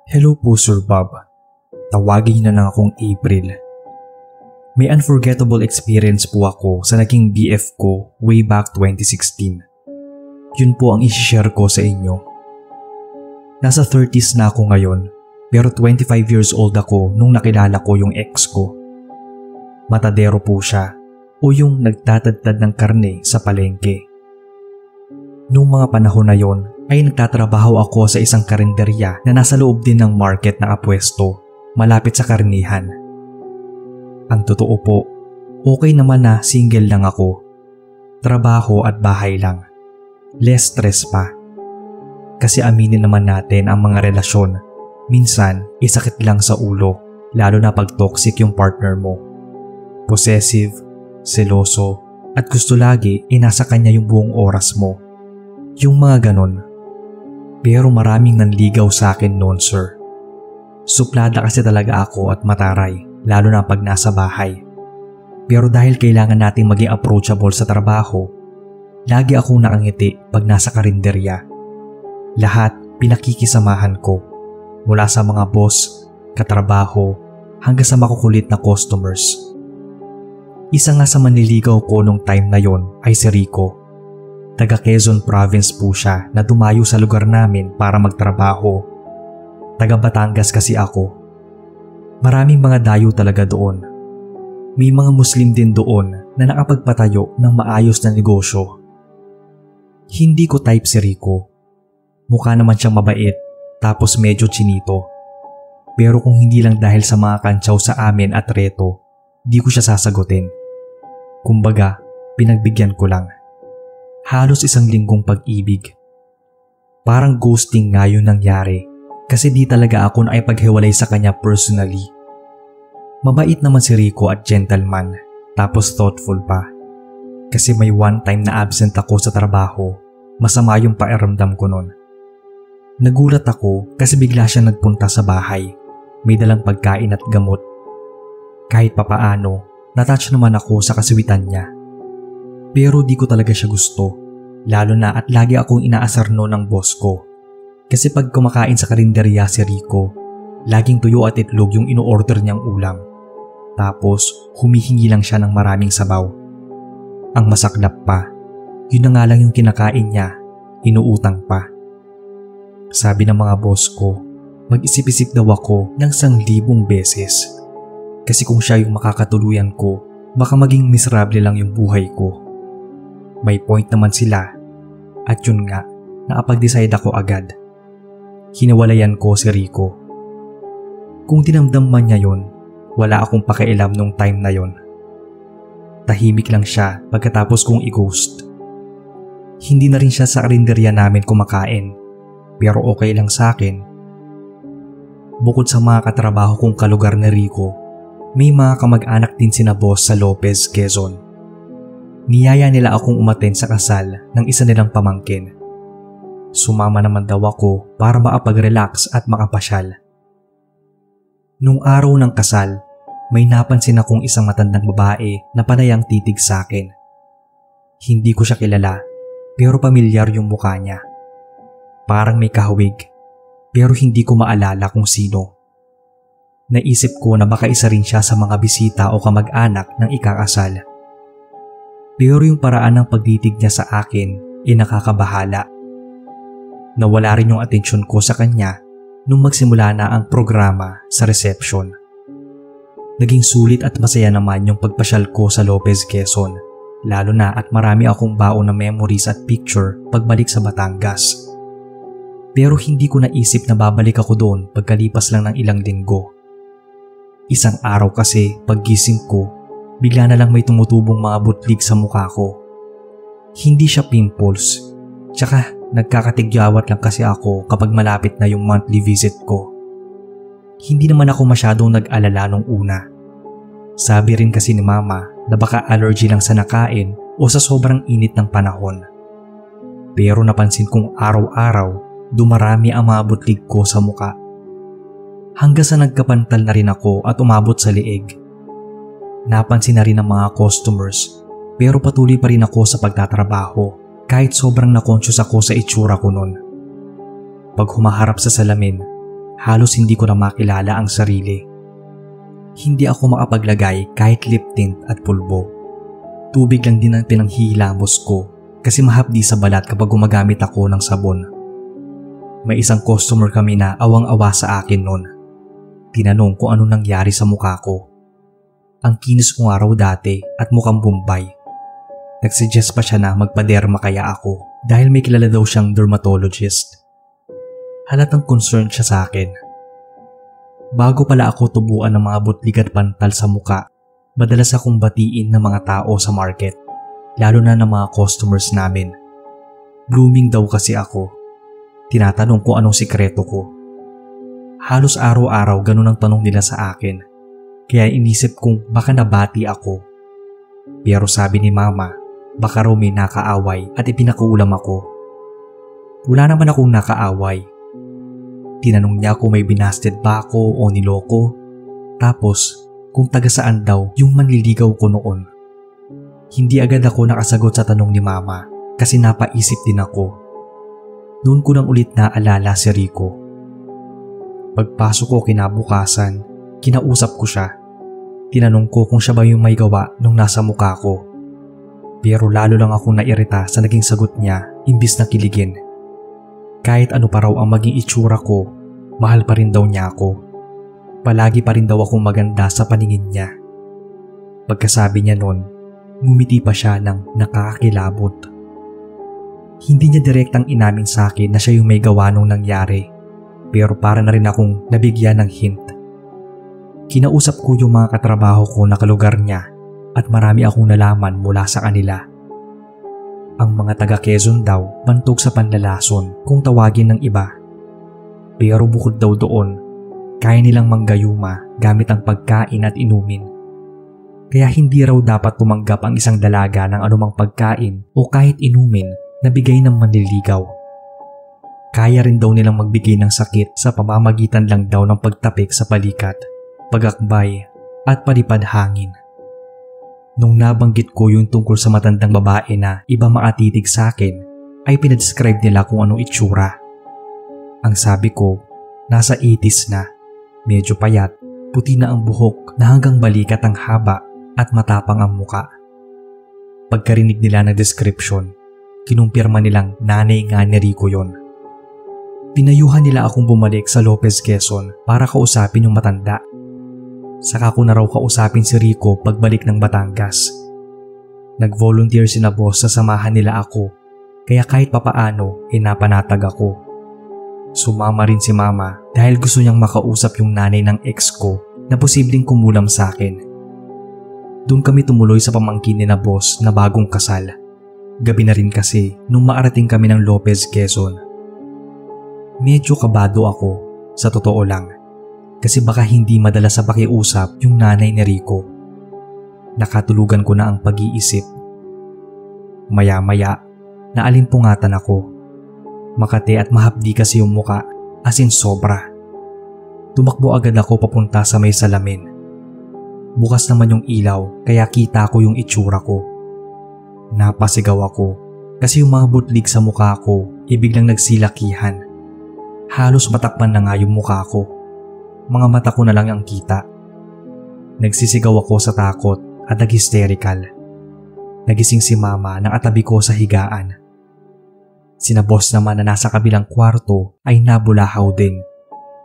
Hello po Sir Bob. Tawagin niyo na lang akong April. May unforgettable experience po ako sa naging BF ko way back 2016. Yun po ang isi-share ko sa inyo. Nasa 30s na ako ngayon pero 25 years old ako nung nakilala ko yung ex ko. Matadero po siya o yung nagtatadtad ng karne sa palengke. Noong mga panahon na yon ay nagtatrabaho ako sa isang karinderya na nasa loob din ng market na apwesto malapit sa karnihan. Ang totoo po, okay naman na single lang ako. Trabaho at bahay lang. Less stress pa. Kasi aminin naman natin ang mga relasyon. Minsan, isakit lang sa ulo, lalo na pag toxic yung partner mo. Possessive, seloso, at gusto lagi nasa kanya yung buong oras mo. Yung mga ganon. Pero maraming nanligaw sa akin noon, sir. Suplada kasi talaga ako at mataray, lalo na pag nasa bahay. Pero dahil kailangan nating maging approachable sa trabaho, lagi akong nakangiti pag nasa karinderya. Lahat pinakikisamahan ko, mula sa mga boss, katrabaho, hanggang sa makukulit na customers. Isa nga sa manliligaw ko nung time na yon ay si Rico. Taga Quezon Province po siya na dumayo sa lugar namin para magtrabaho. Taga Batangas kasi ako. Maraming mga dayo talaga doon. May mga Muslim din doon na nakapagpatayo ng maayos na negosyo. Hindi ko type si Rico. Mukha naman siyang mabait tapos medyo chinito. Pero kung hindi lang dahil sa mga kantsaw sa amin at reto, di ko siya sasagutin. Kumbaga, pinagbigyan ko lang. Halos isang linggong pag-ibig. Parang ghosting nga yun nangyari kasi di talaga ako naipaghiwalay sa kanya personally. Mabait naman si Rico at gentleman tapos thoughtful pa. Kasi may one time na absent ako sa trabaho, masama yung pakiramdam ko nun. Nagulat ako kasi bigla siya nagpunta sa bahay. May dalang pagkain at gamot. Kahit papaano, natouch naman ako sa kaswitan niya. Pero di ko talaga siya gusto, lalo na at lagi akong inaasar noon ng boss ko. Kasi pag kumakain sa karinderya si Rico, laging tuyo at itlog yung ino-order niyang ulam. Tapos humihingi lang siya ng maraming sabaw. Ang masaklap pa, yun na nga lang yung kinakain niya, inuutang pa. Sabi ng mga boss ko, mag-isip-isip daw ako ng 1,000 beses. Kasi kung siya yung makakatuluyan ko, baka maging miserable lang yung buhay ko. May point naman sila at yun nga, nakapag-decide ako agad. Hinawalayan ko si Rico. Kung dinamdam man niya yun, wala akong pakialam nung time na yun. Tahimik lang siya pagkatapos kong i-ghost. Hindi na rin siya sa karinderya namin kumakain, pero okay lang sa akin. Bukod sa mga katrabaho kong kalugar na Rico, may mga kamag-anak din sina boss sa Lopez, Quezon. Niyaya nila akong umattend sa kasal ng isa nilang pamangkin. Sumama naman daw ako para makapag-relax at makapasyal. Nung araw ng kasal, may napansin akong isang matandang babae na panayang titig sa akin. Hindi ko siya kilala, pero pamilyar yung mukha niya. Parang may kahawig, pero hindi ko maalala kung sino. Naisip ko na baka isa rin siya sa mga bisita o kamag-anak ng ikakasal. Pero yung paraan ng pagtitig niya sa akin ay nakakabahala. Nawala rin yung atensyon ko sa kanya nung magsimula na ang programa sa reception. Naging sulit at masaya naman yung pagpasyal ko sa Lopez, Quezon, lalo na at marami akong baon na memories at picture pagbalik sa Batangas. Pero hindi ko naisip na babalik ako doon pagkalipas lang ng ilang linggo. Isang araw kasi paggising ko, bigla na lang may tumutubong mga butlig sa mukha ko. Hindi siya pimples, tsaka nagkakatigyawat lang kasi ako kapag malapit na yung monthly visit ko. Hindi naman ako masyadong nag-alala nung una. Sabi rin kasi ni mama na baka allergy lang sa nakain o sa sobrang init ng panahon. Pero napansin kong araw-araw dumarami ang mga butlig ko sa mukha. Hanggang sa nagkapantal na rin ako at umabot sa leeg. Napansin na rin ng mga customers pero patuloy pa rin ako sa pagtatrabaho kahit sobrang na-conscious ako sa itsura ko nun. Pag humaharap sa salamin, halos hindi ko na makilala ang sarili. Hindi ako makapaglagay kahit lip tint at pulbo. Tubig lang din ang pinanghihilamos ko kasi mahapdi sa balat kapag gumagamit ako ng sabon. May isang customer kami na awang-awa sa akin noon. Tinanong kung ano nangyari sa mukha ko. Ang kinis ko nga raw dati at mukhang Bombay. Nagsuggest pa siya na magpaderma kaya ako dahil may kilala daw siyang dermatologist. Halatang concerned siya sa akin. Bago pala ako tubuan ng mga butlig at pantal sa muka, madalas akong batiin ng mga tao sa market, lalo na ng mga customers namin. Blooming daw kasi ako. Tinatanong ko anong sikreto ko. Halos araw-araw ganun ang tanong nila sa akin, kaya inisip kong baka nabati ako. Pero sabi ni Mama, baka raw may nakaaway at ipinakuulam ako. Wala naman akong nakaaway. Tinanong niya kung may binasted ba ako o niloko, tapos kung taga saan daw yung manliligaw ko noon. Hindi agad ako nakasagot sa tanong ni Mama kasi napaisip din ako. Noon ko nang ulit naalala si Rico. Pagpasok ko kinabukasan, kinausap ko siya. Tinanong ko kung siya ba yung may gawa nung nasa mukha ko. Pero lalo lang akong nairita sa naging sagot niya imbis na kiligin. Kahit ano pa raw ang maging itsura ko, mahal pa rin daw niya ako. Palagi pa rin daw akong maganda sa paningin niya. Pagkasabi niya nun, ngumiti pa siya ng nakakakilabot. Hindi niya direktang inamin sa akin na siya yung may gawa nung nangyari, pero para na rin akong nabigyan ng hint. Kinausap ko yung mga katrabaho ko na kalugar niya at marami akong nalaman mula sa kanila. Ang mga taga Quezon daw bantog sa panlalason kung tawagin ng iba. Pero bukod daw doon, kaya nilang manggayuma gamit ang pagkain at inumin. Kaya hindi raw dapat tumanggap ang isang dalaga ng anumang pagkain o kahit inumin na bigay ng manliligaw. Kaya rin daw nilang magbigay ng sakit sa pamamagitan lang daw ng pagtapik sa balikat, pagakbay at palipad hangin. Nung nabanggit ko yung tungkol sa matandang babae na iba makatitig sa akin, ay pinadescribe nila kung anong itsura. Ang sabi ko, nasa 80s na, medyo payat, puti na ang buhok na hanggang balikat ang haba at matapang ang muka. Pagkarinig nila ng description, kinumpirma nilang nanay nga ni Rico yon. Pinayuhan nila akong bumalik sa Lopez, Quezon para kausapin yung matanda. Saka ko na raw kausapin si Rico pagbalik ng Batangas. Nag-volunteer si na boss sa samahan nila ako, kaya kahit papaano napanatag ako. Sumama rin si Mama dahil gusto niyang makausap yung nanay ng ex ko na posibleng kumulam sa akin. Doon kami tumuloy sa pamangkin ni na boss na bagong kasal. Gabi na rin kasi nung maarating kami ng Lopez, Quezon. Medyo kabado ako, sa totoo lang. Kasi baka hindi madala sa pakiusap yung nanay ni Rico. Nakatulugan ko na ang pag-iisip. Maya-maya, naalimpungatan ako. Makati at mahapdi kasi yung muka, as in sobra. Tumakbo agad ako papunta sa may salamin. Bukas naman yung ilaw kaya kita ko yung itsura ko. Napasigaw ako kasi yung mga butlig sa mukha ko biglang nagsilakihan. Halos matakpan na nga yung mukha ko. Mga mata ko na lang ang kita. Nagsisigaw ako sa takot at nag-hysterical. Nagising si Mama nang atabi ko sa higaan. Sina boss naman na nasa kabilang kwarto ay nabulahaw din.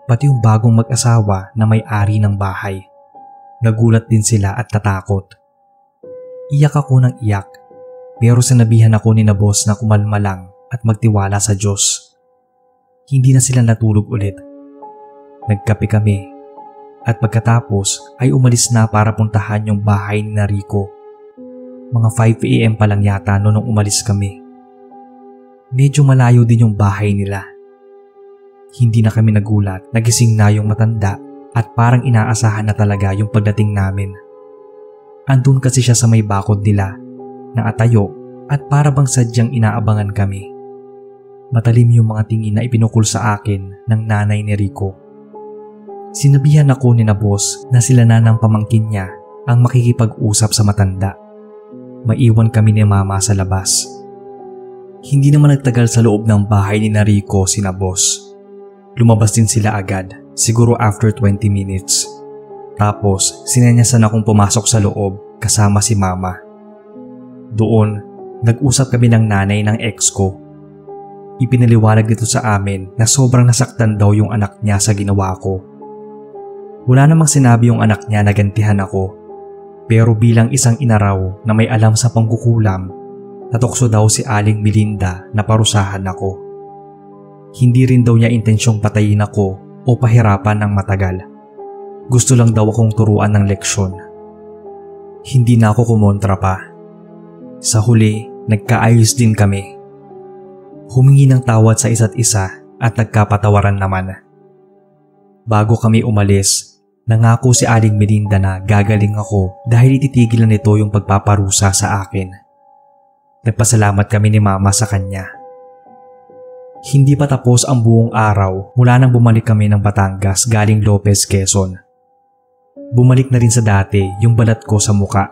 Pati yung bagong mag-asawa na may-ari ng bahay. Nagulat din sila at natakot. Iyak ako ng iyak, pero sinabihan ako ni na boss na kumalma lang at magtiwala sa Diyos. Hindi na sila natulog ulit. Nagkape kami at pagkatapos ay umalis na para puntahan yung bahay ni Rico. Mga 5 AM pa lang yata noong umalis kami. Medyo malayo din yung bahay nila. Hindi na kami nagulat, nagising na yung matanda at parang inaasahan na talaga yung pagdating namin. Andun kasi siya sa may bakod nila, nakatayo at para bang sadyang inaabangan kami. Matalim yung mga tingin na ipinukol sa akin ng nanay ni Rico. Sinabihan ako ni na boss na sila na ng pamangkin niya ang makikipag-usap sa matanda. Maiwan kami ni Mama sa labas. Hindi naman nagtagal sa loob ng bahay ni Rico si na boss. Lumabas din sila agad. Siguro after 20 minutes. Tapos sinenyasan akong pumasok sa loob kasama si mama. Doon, nag-usap kami ng nanay ng ex ko. Ipinaliwanag nito sa amin na sobrang nasaktan daw yung anak niya sa ginawa ko. Wala namang sinabi yung anak niya na gantihan ako. Pero bilang isang inaraw na may alam sa pangkukulam, natukso daw si Aling Melinda na parusahan ako. Hindi rin daw niya intensyong patayin ako o pahirapan ng matagal. Gusto lang daw akong turuan ng leksyon. Hindi na ako kumontra pa. Sa huli, nagkaayos din kami. Humingi ng tawad sa isa't isa at nagkapatawaran naman. Bago kami umalis, nangako si Aling Melinda na gagaling ako dahil ititigil na nito yung pagpaparusa sa akin. Nagpasalamat kami ni mama sa kanya. Hindi pa tapos ang buong araw mula nang bumalik kami ng Batangas galing Lopez, Quezon. Bumalik na rin sa dati yung balat ko sa muka.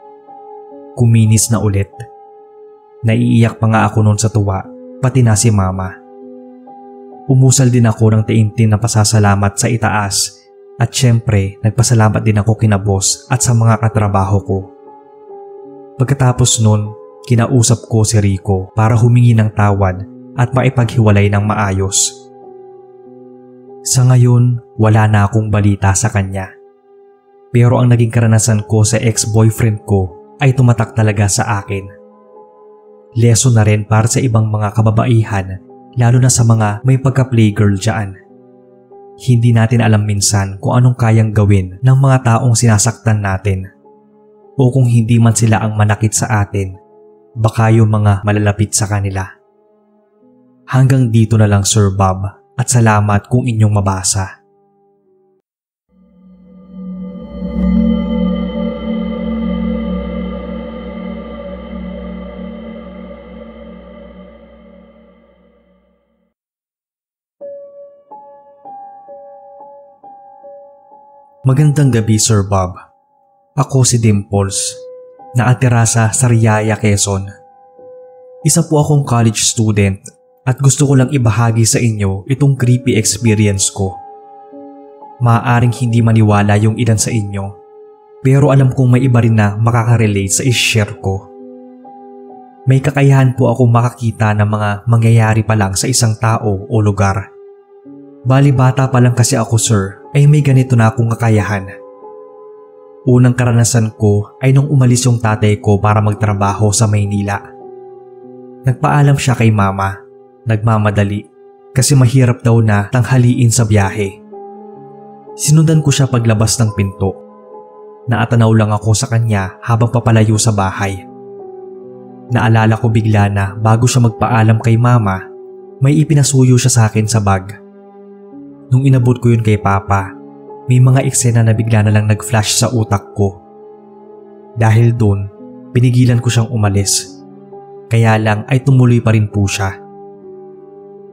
Kuminis na ulit. Naiiyak pa nga ako noon sa tuwa, pati na si mama. Umusal din ako ng taimtim na pasasalamat sa itaas at syempre nagpasalamat din ako kina boss at sa mga katrabaho ko. Pagkatapos nun, kinausap ko si Rico para humingi ng tawad at maipaghiwalay ng maayos. Sa ngayon, wala na akong balita sa kanya. Pero ang naging karanasan ko sa ex-boyfriend ko ay tumatak talaga sa akin. Lesson na rin para sa ibang mga kababaihan, lalo na sa mga may pagka-playgirl dyan. Hindi natin alam minsan kung anong kayang gawin ng mga taong sinasaktan natin. O kung hindi man sila ang manakit sa atin, baka yung mga malalapit sa kanila. Hanggang dito na lang Sir Bob at salamat kung inyong mabasa. Magandang gabi Sir Bob. Ako si Dimples, nakatira sa Sariaya, Quezon. Isa po akong college student at gusto ko lang ibahagi sa inyo itong creepy experience ko. Maaaring hindi maniwala yung ilan sa inyo, pero alam kong may iba rin na makaka-relate sa i-share ko. May kakayahan po akong makakita ng mga mangyayari pa lang sa isang tao o lugar. Bali bata pa lang kasi ako sir, ay may ganito na akong kakayahan. Unang karanasan ko ay nung umalis yung tatay ko para magtrabaho sa Maynila. Nagpaalam siya kay mama, nagmamadali kasi mahirap daw na tanghaliin sa biyahe. Sinundan ko siya paglabas ng pinto. Naatanaw lang ako sa kanya habang papalayo sa bahay. Naalala ko bigla na bago siya magpaalam kay mama, may ipinasuyo siya sa akin sa bag. Nung inabot ko yun kay Papa, may mga eksena na bigla na lang nag-flash sa utak ko. Dahil doon, pinigilan ko siyang umalis. Kaya lang ay tumuloy pa rin po siya.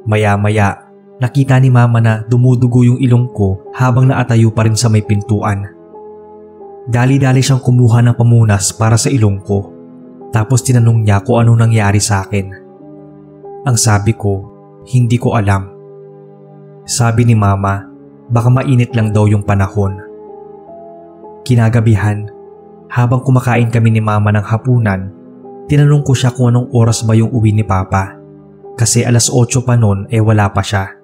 Maya-maya, nakita ni Mama na dumudugo yung ilong ko habang naatayo pa rin sa may pintuan. Dali-dali siyang kumuha ng pamunas para sa ilong ko. Tapos tinanong niya kung ano nangyari sa akin. Ang sabi ko, hindi ko alam. Sabi ni Mama, baka mainit lang daw yung panahon. Kinagabihan, habang kumakain kami ni Mama ng hapunan, tinanong ko siya kung anong oras ba yung uwi ni Papa. Kasi 8:00 pa noon wala pa siya.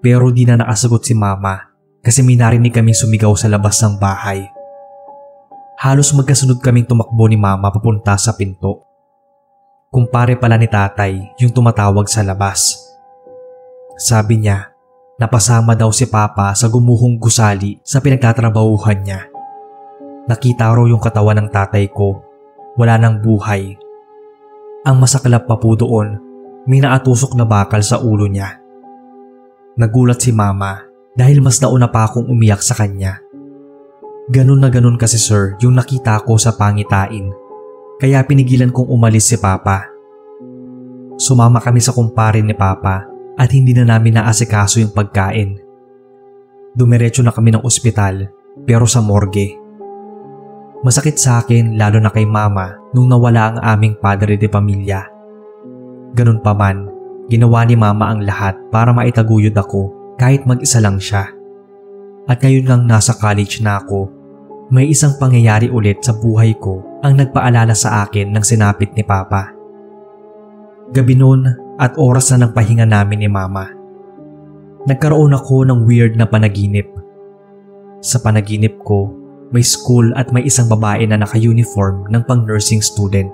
Pero di na nakasagot si Mama kasi may narinig kaming sumigaw sa labas ng bahay. Halos magkasunod kaming tumakbo ni Mama papunta sa pinto. Kumpare pala ni Tatay yung tumatawag sa labas. Sabi niya, napasama daw si Papa sa gumuhong gusali sa pinagtatrabahuhan niya. Nakita raw yung katawan ng tatay ko, wala nang buhay. Ang masaklap pa po doon, may naatusok na bakal sa ulo niya. Nagulat si Mama dahil mas nauna pa akong umiyak sa kanya. Ganun na ganun kasi sir yung nakita ko sa pangitain, kaya pinigilan kong umalis si Papa. Sumama kami sa kumpare ni Papa at hindi na namin naasikaso yung pagkain. Dumiretso na kami ng ospital pero sa morgue. Masakit sa akin lalo na kay Mama nung nawala ang aming padre de pamilya. Ganun pa man, ginawa ni Mama ang lahat para maitaguyod ako kahit mag-isa lang siya. At ngayon ngang nasa college na ako, may isang pangyayari ulit sa buhay ko ang nagpaalala sa akin ng sinapit ni Papa. Gabi noon at oras na ng pahinga namin ni Mama. Nagkaroon ako ng weird na panaginip. Sa panaginip ko, may school at may isang babae na naka-uniform ng pang-nursing student.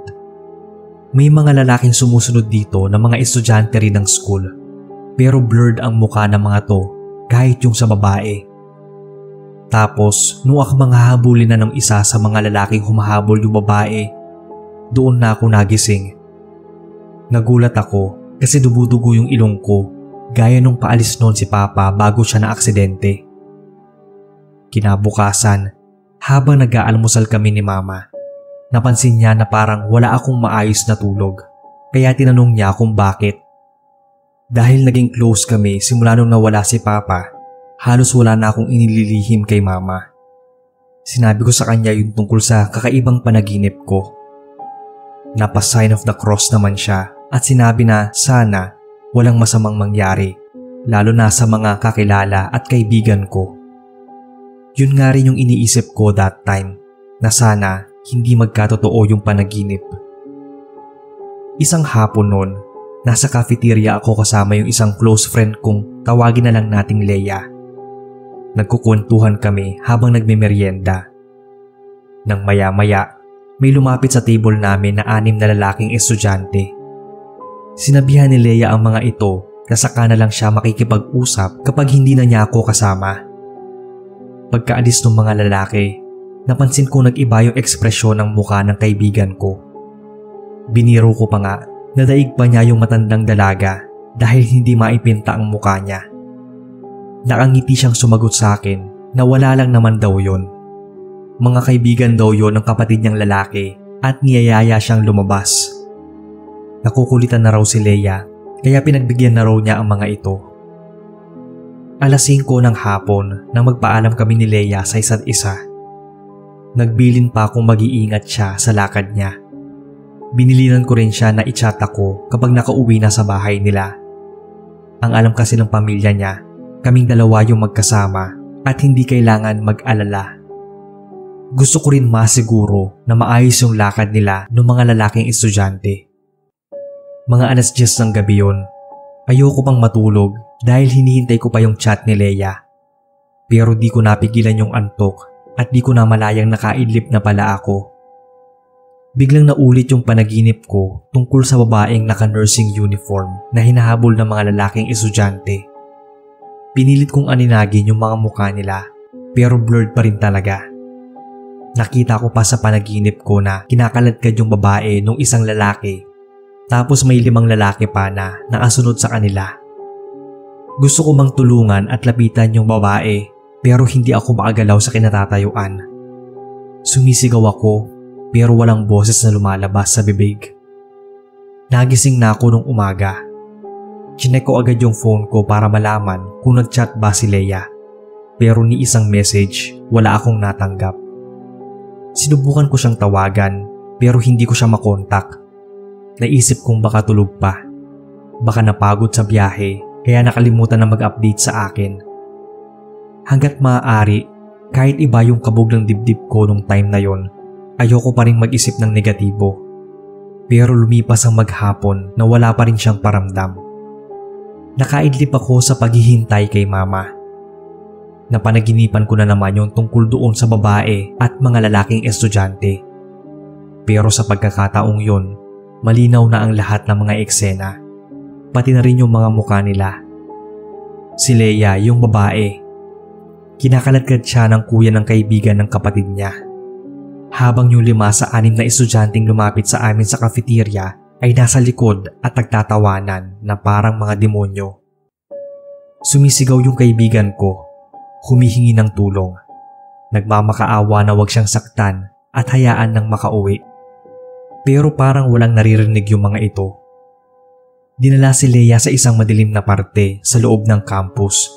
May mga lalaking sumusunod dito na mga estudyante rin ng school, pero blurred ang mukha ng mga to kahit yung sa babae. Tapos, nung ako manghahabulin na ng isa sa mga lalaking humahabol yung babae, doon na ako nagising. Nagulat ako kasi dumudugo yung ilong ko gaya nung paalis noon si Papa bago siya na aksidente. Kinabukasan, habang nag-aalmusal kami ni Mama, napansin niya na parang wala akong maayos na tulog, kaya tinanong niya kung bakit. Dahil naging close kami simula nung nawala si Papa, halos wala na akong inililihim kay Mama. Sinabi ko sa kanya yung tungkol sa kakaibang panaginip ko. Napa-sign of the cross naman siya at sinabi na sana walang masamang mangyari, lalo na sa mga kakilala at kaibigan ko. Yun nga rin yung iniisip ko that time, na sana hindi magkatotoo yung panaginip. Isang hapon noon, nasa cafeteria ako kasama yung isang close friend kong tawagin na lang nating Leia. Nagkukwentuhan kami habang nagmemeryenda. Nang maya-maya, may lumapit sa table namin na 6 na lalaking estudyante. Sinabihan ni Leia ang mga ito na saka na lang siya makikipag-usap kapag hindi na niya ako kasama. Pagkaalis ng mga lalaki, napansin ko nag-iba yung ekspresyon ng mukha ng kaibigan ko. Biniro ko pa nga na daig pa niya yung matandang dalaga dahil hindi maipinta ang mukha niya. Nakangiti siyang sumagot sa akin na wala lang naman daw yon. Mga kaibigan daw yon ng kapatid niyang lalaki at niyayaya siyang lumabas. Nakukulitan na raw si Leia kaya pinagbigyan na raw niya ang mga ito. Alas 5 ng hapon nang magpaalam kami ni Leia sa isa't isa. Nagbilin pa akong mag-iingat siya sa lakad niya. Binilinan ko rin siya na i-chat ako kapag nakauwi na sa bahay nila. Ang alam kasi ng pamilya niya, kaming dalawa yung magkasama at hindi kailangan mag-alala. Gusto ko rin masiguro na maayos yung lakad nila ng mga lalaking estudyante. Mga alas 10 ng gabi yun. Ayoko pang matulog dahil hinihintay ko pa yung chat ni Leia. Pero di ko napigilan yung antok at di ko na malayang nakaidlip na pala ako. Biglang naulit yung panaginip ko tungkol sa babaeng naka-nursing uniform na hinahabol ng mga lalaking estudyante. Pinilit kong aninagin yung mga mukha nila pero blurred pa rin talaga. Nakita ko pa sa panaginip ko na kinakaladkad yung babae nung isang lalaki. Tapos may 5 lalaki pa na nakasunod sa kanila. Gusto ko mang tulungan at lapitan yung babae pero hindi ako makagalaw sa kinatatayuan. Sumisigaw ako pero walang boses na lumalabas sa bibig. Nagising na ako nung umaga. Chinek ko agad yung phone ko para malaman kung nag-chat ba si Leia. Pero ni isang message wala akong natanggap. Sinubukan ko siyang tawagan pero hindi ko siya makontak. Naisip kong baka tulog pa. Baka napagod sa biyahe kaya nakalimutan na mag-update sa akin. Hanggat maaari, kahit iba yung kabog ng dibdib ko nung time na yon, ayoko pa rin mag-isip ng negatibo. Pero lumipas ang maghapon na wala pa rin siyang paramdam. Nakaidlip ako sa paghihintay kay Mama. Napanaginipan ko na naman yung tungkol doon sa babae at mga lalaking estudyante. Pero sa pagkakataong yon, malinaw na ang lahat ng mga eksena, pati na rin yung mga mukha nila. Si Leia, yung babae. Kinakaladkad siya ng kuya ng kaibigan ng kapatid niya. Habang yung 5 sa 6 na estudyanteng lumapit sa amin sa cafeteria ay nasa likod at nagtatawanan na parang mga demonyo. Sumisigaw yung kaibigan ko, humihingi ng tulong. Nagmamakaawa na wag siyang saktan at hayaan nang makauwi. Pero parang walang naririnig yung mga ito. Dinala si Leia sa isang madilim na parte sa loob ng campus.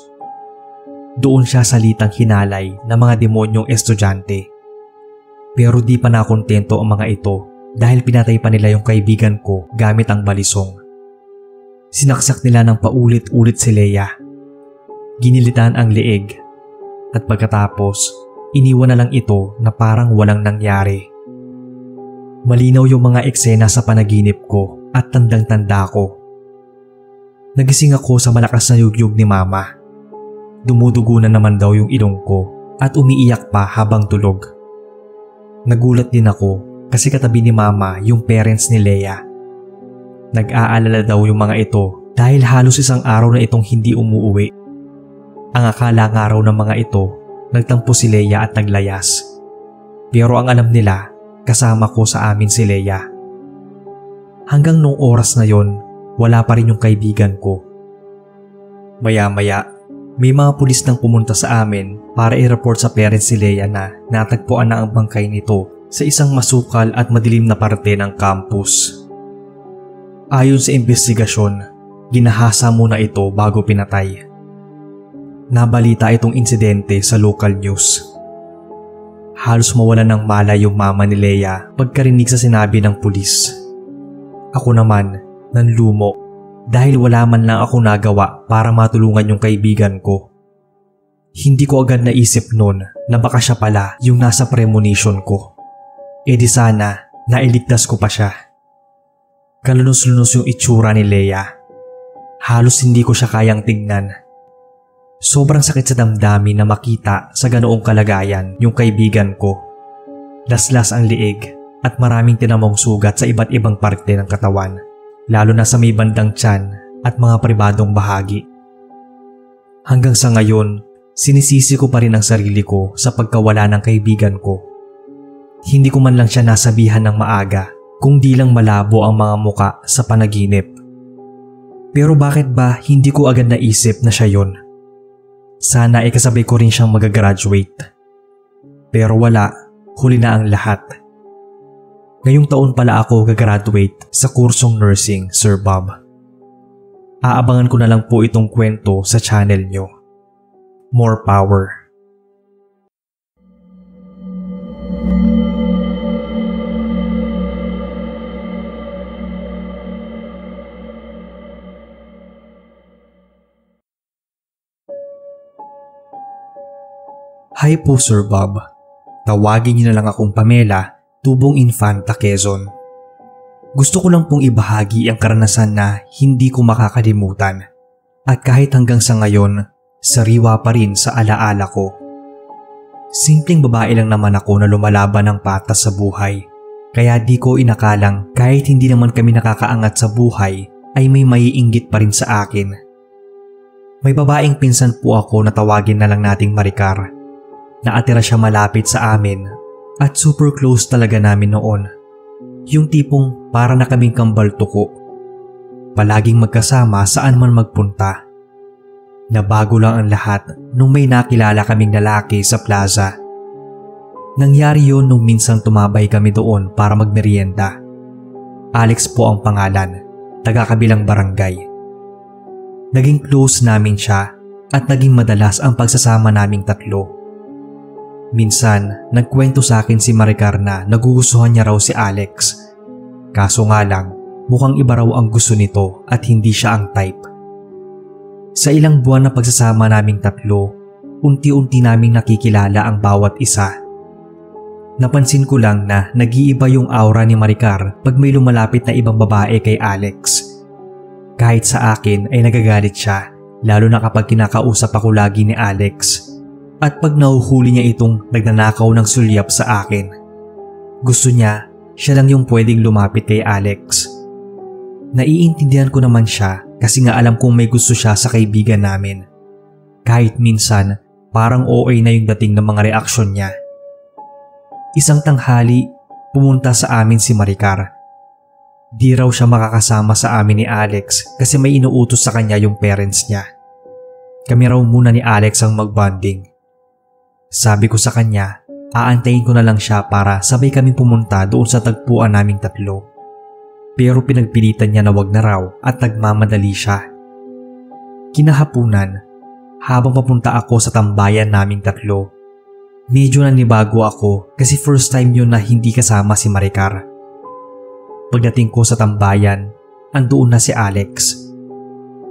Doon siya salitang hinalay ng mga demonyong estudyante. Pero di pa nakontento ang mga ito dahil pinatay pa nila yung kaibigan ko gamit ang balisong. Sinaksak nila ng paulit-ulit si Leia. Ginilitan ang leeg. at pagkatapos iniwan na lang ito na parang walang nangyari. Malinaw yung mga eksena sa panaginip ko at tandang-tanda ko. Nagising ako sa malakas na yugyug ni mama. Dumudugo na naman daw yung ilong ko at umiiyak pa habang tulog. Nagulat din ako kasi katabi ni mama yung parents ni Leia. Nag-aalala daw yung mga ito dahil halos isang araw na itong hindi umuuwi. Ang akala nga raw ng mga ito, nagtampo si Leia at naglayas. Pero ang alam nila, kasama ko sa amin si Leia. Hanggang noong oras na yon, wala pa rin yung kaibigan ko. Maya-maya, may mga pulis nang pumunta sa amin para i-report sa parents si Leia na natagpuan na ang bangkay nito sa isang masukal at madilim na parte ng campus. Ayon sa investigasyon, ginahasa muna ito bago pinatay. Nabalita itong insidente sa local news. Halos mawalan ng malay yung mama ni Leia pagkarinig sa sinabi ng pulis. Ako naman, nanlumo dahil wala man lang ako nagawa para matulungan yung kaibigan ko. Hindi ko agad naisip noon na baka siya pala yung nasa premonition ko. E di sana, nailigtas ko pa siya. Kalunos-lunos yung itsura ni Leia. Halos hindi ko siya kayang tignan. Sobrang sakit sa damdamin na makita sa ganoong kalagayan yung kaibigan ko. Laslas ang liig at maraming tinamong sugat sa iba't ibang parte ng katawan, lalo na sa may bandang tiyan at mga pribadong bahagi. Hanggang sa ngayon, sinisisi ko pa rin ang sarili ko sa pagkawala ng kaibigan ko. Hindi ko man lang siya nasabihan ng maaga kung di lang malabo ang mga muka sa panaginip. Pero bakit ba hindi ko agad naisip na siya yon? Sana ay kasabay ko rin siyang mag-graduate. Pero wala, huli na ang lahat. Ngayong taon pala ako gagraduate sa kursong nursing, Sir Bob. Aabangan ko na lang po itong kwento sa channel nyo. More power. Hi po Sir Bob. Tawagin niyo na lang akong Pamela, Tubong Infanta, Quezon. Gusto ko lang pong ibahagi ang karanasan na hindi ko makakalimutan. At kahit hanggang sa ngayon, sariwa pa rin sa alaala ko. Simpleng babae lang naman ako na lumalaban ng patas sa buhay. Kaya di ko inakalang kahit hindi naman kami nakakaangat sa buhay ay may maiinggit pa rin sa akin. May babaeng pinsan po ako na tawagin na lang nating Maricar. Naatira siya malapit sa amin at super close talaga namin noon. Yung tipong para na kaming kambal tuko. Palaging magkasama saan man magpunta. Nabago lang ang lahat nung may nakilala kaming lalaki sa plaza. Nangyari yun nung minsang tumabay kami doon para magmerienda. Alex po ang pangalan, taga-kabilang barangay. Naging close namin siya at naging madalas ang pagsasama naming tatlo. Minsan, nagkwento sa akin si Maricar na nagugustuhan niya raw si Alex. Kaso nga lang, mukhang iba raw ang gusto nito at hindi siya ang type. Sa ilang buwan na pagsasama naming tatlo, unti-unti naming nakikilala ang bawat isa. Napansin ko lang na nag-iiba yung aura ni Maricar pag may lumalapit na ibang babae kay Alex. Kahit sa akin ay nagagalit siya, lalo na kapag kinakausap ako lagi ni Alex. At pag nahuhuli niya itong nagnanakaw ng sulyap sa akin. Gusto niya, siya lang yung pwedeng lumapit kay Alex. Naiintindihan ko naman siya kasi nga alam kong may gusto siya sa kaibigan namin. Kahit minsan, parang OA na yung dating ng mga reaksyon niya. Isang tanghali, pumunta sa amin si Maricar. Di raw siya makakasama sa amin ni Alex kasi may inuutos sa kanya yung parents niya. Kami raw muna ni Alex ang magbonding. Sabi ko sa kanya, aantayin ko na lang siya para sabay kaming pumunta doon sa tagpuan naming tatlo. Pero pinagpilitan niya na wag na raw at nagmamadali siya. Kinahapunan, habang papunta ako sa tambayan naming tatlo, medyo nanibago ako kasi first time yun na hindi kasama si Maricar. Pagdating ko sa tambayan, andoon na si Alex.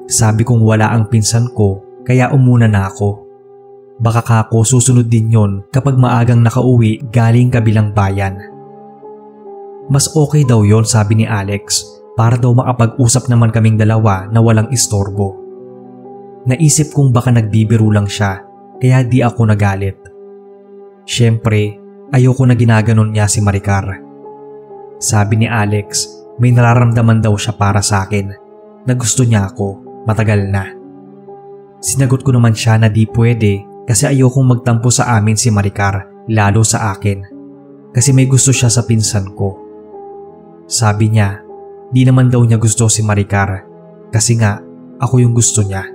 Sabi kong wala ang pinsan ko kaya umuna na ako. Baka kako susunod din yon kapag maagang nakauwi galing kabilang bayan. Mas okay daw yon, sabi ni Alex, para daw makapag-usap naman kaming dalawa na walang istorbo. Naisip kong baka nagbibiro lang siya kaya di ako nagalit. Siyempre, ayoko na ginaganon niya si Maricar. Sabi ni Alex, may nararamdaman daw siya para sa akin na gusto niya ako matagal na. Sinagot ko naman siya na di pwede kasi ayokong magtampo sa amin si Maricar, lalo sa akin. Kasi may gusto siya sa pinsan ko. Sabi niya, di naman daw niya gusto si Maricar kasi nga ako yung gusto niya.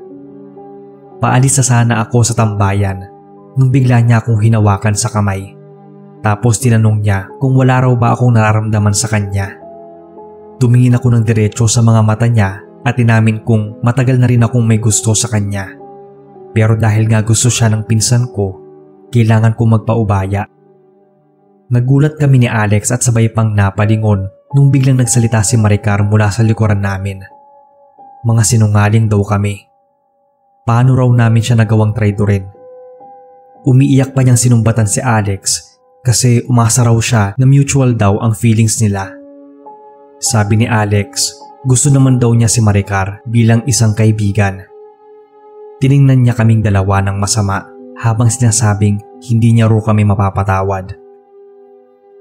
Paalis na sana ako sa tambayan nung bigla niya akong hinawakan sa kamay. Tapos tinanong niya kung wala raw ba akong nararamdaman sa kanya. Tumingin ako ng diretso sa mga mata niya at inamin kong matagal na rin akong may gusto sa kanya. Pero dahil nga gusto siya ng pinsan ko, kailangan kong magpaubaya. Nagulat kami ni Alex at sabay pang napalingon nung biglang nagsalita si Maricar mula sa likuran namin. Mga sinungaling daw kami. Paano raw namin siya nagawang traidorin? Umiiyak pa niyang sinumbatan si Alex kasi umasa raw siya na mutual daw ang feelings nila. Sabi ni Alex, gusto naman daw niya si Maricar bilang isang kaibigan. Tiningnan niya kaming dalawa ng masama habang sinasabing hindi niya raw kami mapapatawad.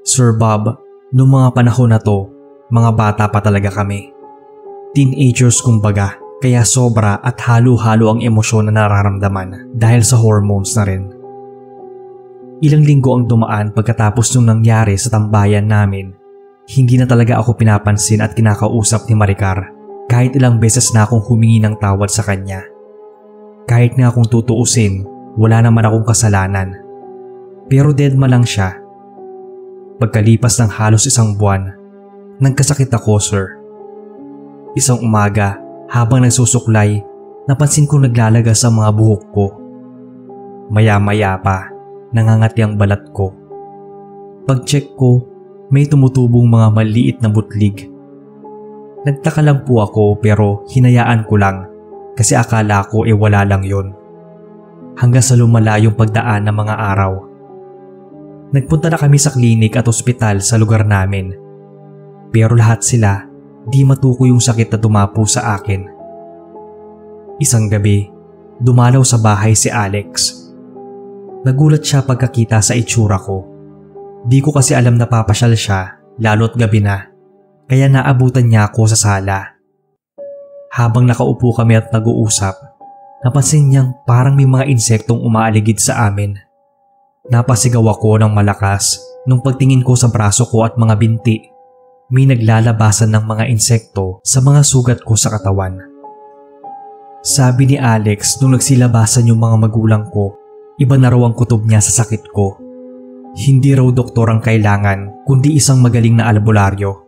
Sir Bob, noong mga panahon na to, mga bata pa talaga kami. Teenagers kumbaga, kaya sobra at halo-halo ang emosyon na nararamdaman dahil sa hormones na rin. Ilang linggo ang dumaan pagkatapos nung nangyari sa tambayan namin. Hindi na talaga ako pinapansin at kinakausap ni Maricar kahit ilang beses na akong humingi ng tawad sa kanya. Kahit nga kung tutuusin, wala naman akong kasalanan. Pero deadma lang siya. Pagkalipas ng halos isang buwan, nagkasakit ako, sir. Isang umaga, habang nagsusuklay, napansin kong naglalaga sa mga buhok ko. Maya-maya pa, nangangati ang balat ko. Pag-check ko, may tumutubong mga maliit na butlig. Nagtaka lang po ako pero hinayaan ko lang kasi akala ko wala lang yon. Hanggang sa lumala yung pagdaan ng mga araw. Nagpunta na kami sa klinik at ospital sa lugar namin. Pero lahat sila, di matukoy yung sakit na dumapo sa akin. Isang gabi, dumalaw sa bahay si Alex. Nagulat siya pagkakita sa itsura ko. Di ko kasi alam na papasyal siya, lalo't gabi na, kaya naabutan niya ako sa sala. Habang nakaupo kami at nag-uusap, napansin niyang parang may mga insektong umaaligid sa amin. Napasigaw ako ng malakas nung pagtingin ko sa braso ko at mga binti. May naglalabasan ng mga insekto sa mga sugat ko sa katawan. Sabi ni Alex nung nagsilabasan yung mga magulang ko, iba na raw ang kutob niya sa sakit ko. Hindi raw doktor ang kailangan kundi isang magaling na albularyo.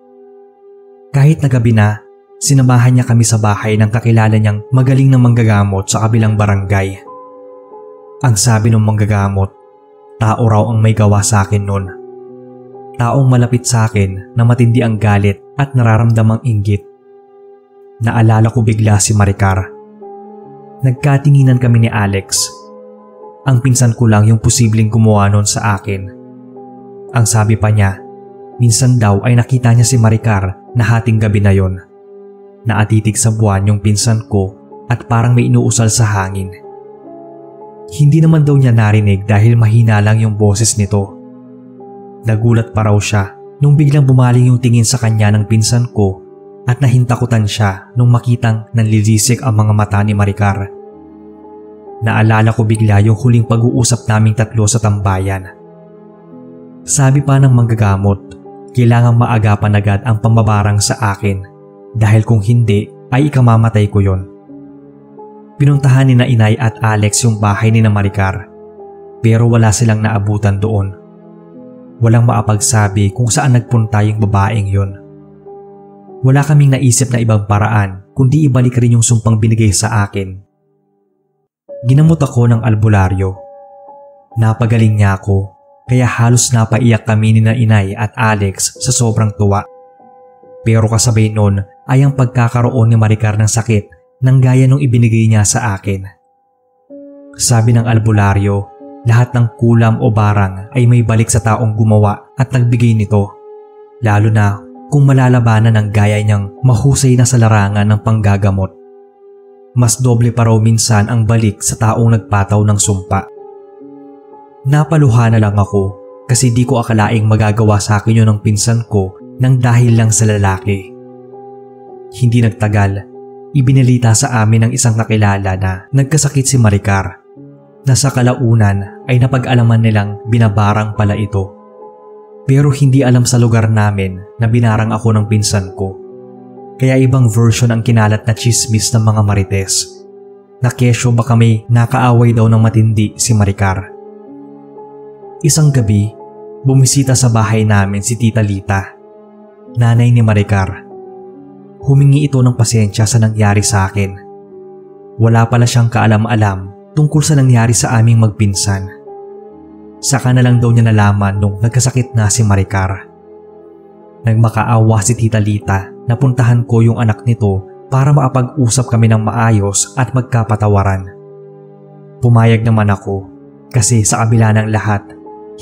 Kahit na gabi na, sinamahan niya kami sa bahay ng kakilala niyang magaling na manggagamot sa kabilang barangay. Ang sabi ng manggagamot, tao raw ang may gawa sa akin noon. Taong malapit sa akin na matindi ang galit at nararamdamang inggit. Naalala ko bigla si Maricar. Nagkatinginan kami ni Alex. Ang pinsan ko lang yung posibleng gumawa noon sa akin. Ang sabi pa niya, minsan daw ay nakita niya si Maricar na hating gabi na yon. Naatitig sa buwan yung pinsan ko at parang may inuusal sa hangin. Hindi naman daw niya narinig dahil mahina lang yung boses nito. Nagulat pa raw siya nung biglang bumaling yung tingin sa kanya ng pinsan ko at nahintakutan siya nung makitang nanlilisik ang mga mata ni Maricar. Naalala ko bigla yung huling pag-uusap naming tatlo sa tambayan. Sabi pa ng manggagamot, kailangang maagapan agad ang pambabarang sa akin dahil kung hindi ay ikamamatay ko yon. Pinuntahan ni na Inay at Alex yung bahay ni na Maricar pero wala silang naabutan doon. Walang maapagsabi kung saan nagpunta yung babaeng yon. Wala kaming naisip na ibang paraan kundi ibalik rin yung sumpang binigay sa akin. Ginamot ako ng albularyo. Napagaling niya ako kaya halos napaiyak kami ni na Inay at Alex sa sobrang tuwa. Pero kasabay nun ay ang pagkakaroon ni Maricar ng sakit nang gaya nung ibinigay niya sa akin. Sabi ng albularyo, lahat ng kulam o barang ay may balik sa taong gumawa at nagbigay nito, lalo na kung malalabanan ng gaya niyang mahusay na sa larangan ng panggagamot. Mas doble pa raw minsan ang balik sa taong nagpataw ng sumpa. Napaluha na lang ako kasi di ko akalaing magagawa sa akin yun ng pinsan ko nang dahil lang sa lalaki. Hindi nagtagal, ibinalita sa amin ng isang nakilala na nagkasakit si Maricar, na sa kalaunan ay napag-alaman nilang binabarang pala ito. Pero hindi alam sa lugar namin na binarang ako ng pinsan ko. Kaya ibang version ang kinalat na chismis ng mga marites, na kesyo baka may nakaaway daw ng matindi si Maricar. Isang gabi, bumisita sa bahay namin si Tita Lita, nanay ni Maricar. Humingi ito ng pasensya sa nangyari sa akin. Wala pala siyang kaalam-alam tungkol sa nangyari sa aming magpinsan. Saka na lang daw niya nalaman nung nagkasakit na si Maricar. Nagmakaawa si Tita Lita na puntahan ko yung anak nito para makapag-usap kami ng maayos at magkapatawaran. Pumayag naman ako kasi sa kabila ng lahat,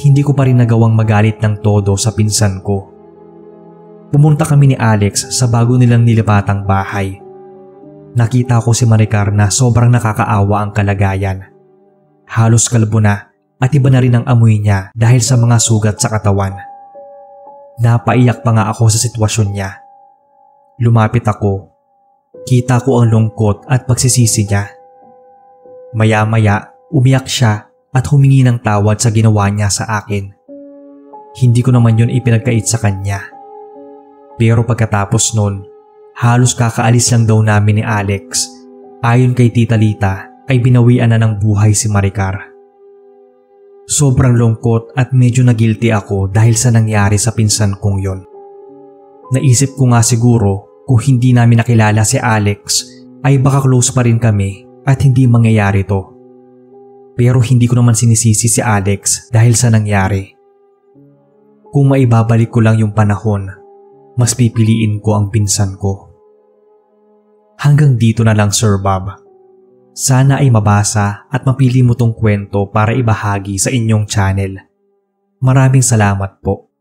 hindi ko pa rin nagawang magalit ng todo sa pinsan ko. Pumunta kami ni Alex sa bago nilang nilipatang bahay. Nakita ko si Maricar na sobrang nakakaawa ang kalagayan. Halos kalbo na at iba na rin ang amoy niya dahil sa mga sugat sa katawan. Napaiyak pa nga ako sa sitwasyon niya. Lumapit ako. Kita ko ang lungkot at pagsisisi niya. Maya-maya, umiyak siya at humingi ng tawad sa ginawa niya sa akin. Hindi ko naman yun ipinagkait sa kanya. Pero pagkatapos nun, halos kakaalis lang daw namin ni Alex. Ayon kay Tita Lita ay binawian na ng buhay si Maricar. Sobrang lungkot at medyo nagilty ako dahil sa nangyari sa pinsan kong yon. Naisip ko nga siguro kung hindi namin nakilala si Alex ay baka close pa rin kami at hindi mangyayari to. Pero hindi ko naman sinisisi si Alex dahil sa nangyari. Kung maibabalik ko lang yung panahon, mas pipiliin ko ang pinsan ko. Hanggang dito na lang, Sir Bob. Sana ay mabasa at mapili mo tong kwento para ibahagi sa inyong channel. Maraming salamat po.